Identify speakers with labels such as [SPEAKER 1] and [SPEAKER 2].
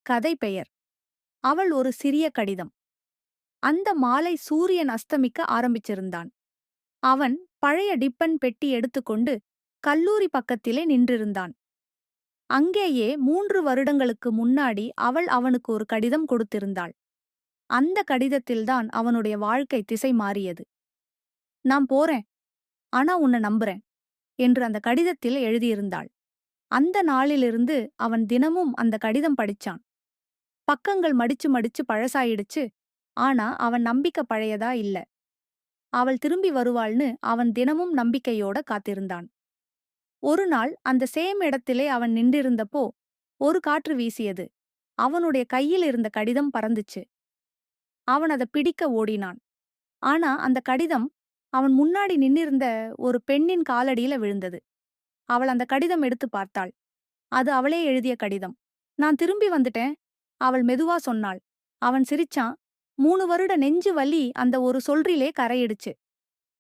[SPEAKER 1] கதை பெயர் அவள் ஒரு சிறிய கடிதம். அந்த மாலை சூரியன் அஸ்தமிக்க ஆரம்பிச்சிருந்தான். அவன் பழைய டிப்பன் பெட்டி எடுத்துக்கொண்டு கல்லூரி பக்கத்திலே நின்றிருந்தான். அங்கேயே 3 வருடங்களுக்கு முன்னாடி அவள் அவனுக்கு ஒரு கடிதம் கொடுத்திருந்தாள். அந்த கடிதத்தில்தான் அவனுடைய வாழ்க்கை திசை மாறியது. நான் போறேன், ஆனா உன்னை நம்புறேன் என்று அந்த கடிதத்தில் எழுதியிருந்தாள். அந்த நாளிலிருந்து அவன் தினமும் அந்த கடிதம் படிச்சான். பக்கங்கள் மடிச்சு மடிச்சு பழசாயிடுச்சு. ஆனா அவன் நம்பிக்கை பழையதா இல்ல. அவள் திரும்பி வருவாள்னு அவன் தினமும் நம்பிக்கையோட காத்திருந்தான். ஒரு நாள் அந்த சேம் இடத்திலே அவன் நின்றிருந்தப்போ ஒரு காற்று வீசியது. அவனுடைய கையில் இருந்த கடிதம் பறந்துச்சு. அவன் அத பிடிக்க ஓடினான். ஆனா அந்த கடிதம் அவன் முன்னாடி நின்னிருந்த ஒரு பெண்ணின் காலடியில விழுந்தது. அவள் அந்த கடிதம் எடுத்து பார்த்தாள். அது அவளே எழுதிய கடிதம். நான் திரும்பி வந்துட்டேன், அவள் மெதுவா சொன்னாள். அவன் சிரிச்சான். 3 வருட நெஞ்சு வலி அந்த ஒரு சொல்றிலே கரையிடுச்சு.